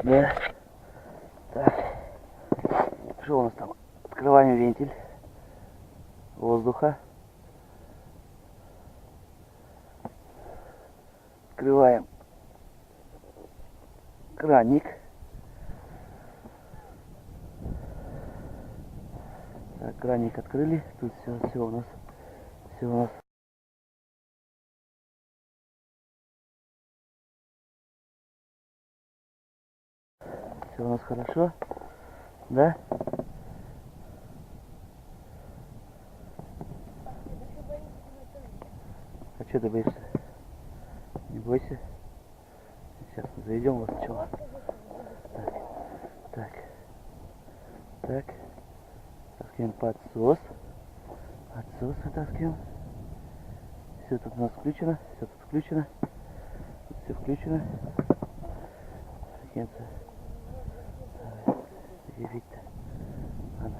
Да. Так. Что у нас там? Открываем вентиль воздуха. Открываем краник. Так, краник открыли. Тут все у нас. Все у нас. Все у нас хорошо. Да? А что ты боишься? Не бойся. Сейчас мы заведем вас сначала. Так. Так. Таскиваем подсос. Подсос вытаскиваем. Все тут у нас включено. Все тут включено. Тут все включено. Таскиваемся. Видите? Ладно.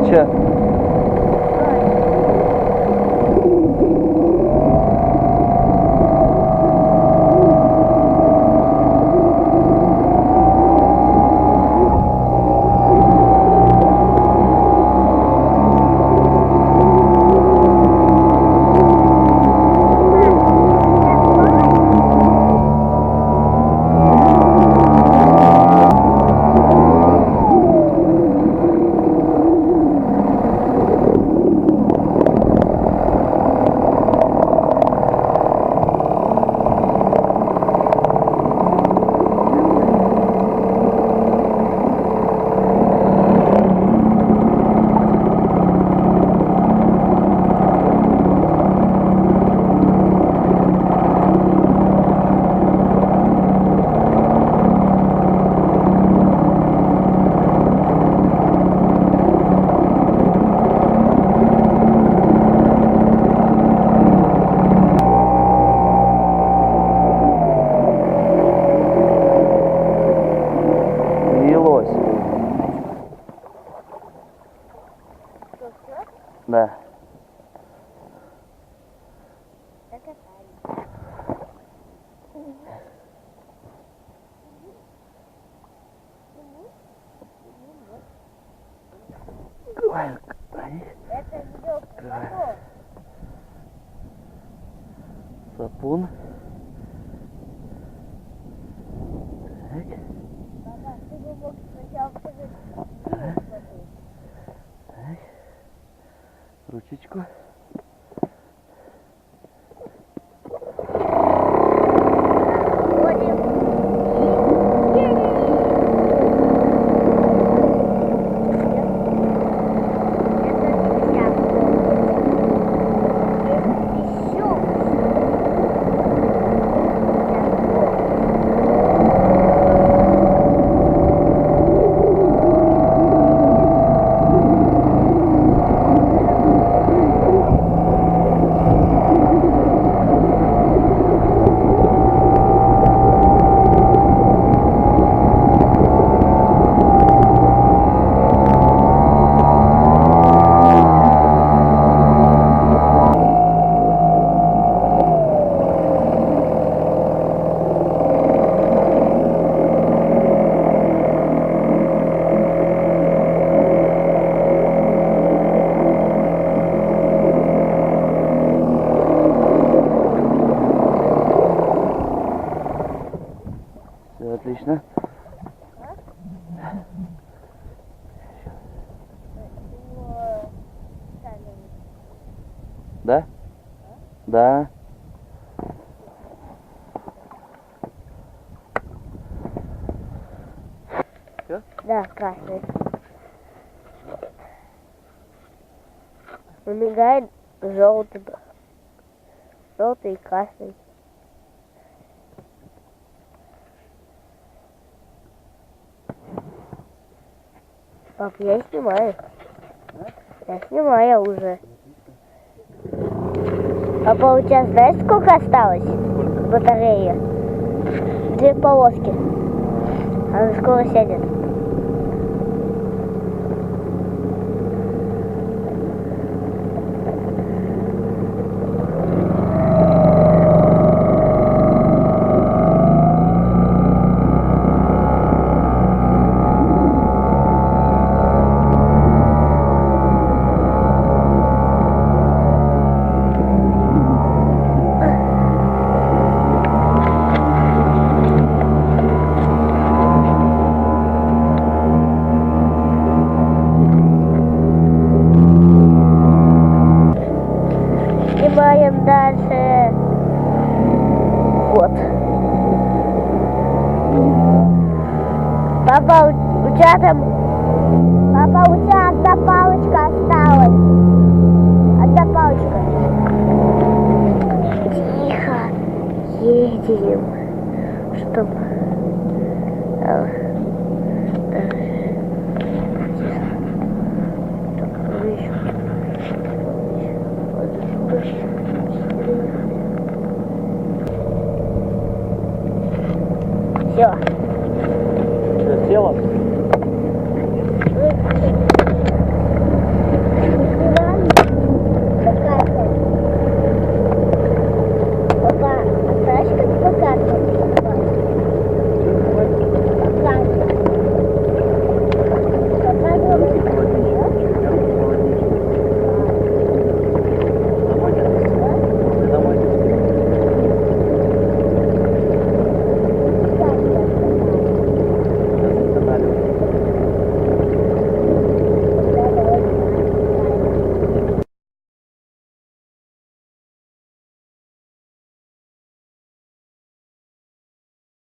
Че? Да. Открываем. Открываем. Сапун. Так. Так. Ручечку. Все отлично. Да? Да. Да, красный. Он мигает желтый. Желтый и красный. Пап, я снимаю. Я снимаю уже. Папа, у тебя знаешь, сколько осталось? Батарея. 2 полоски. Она скоро сядет. Снимаем дальше. Вот. Папа, у тебя там... Папа, у тебя одна палочка осталась. Одна палочка. Тихо. Едем. Чтоб... Все.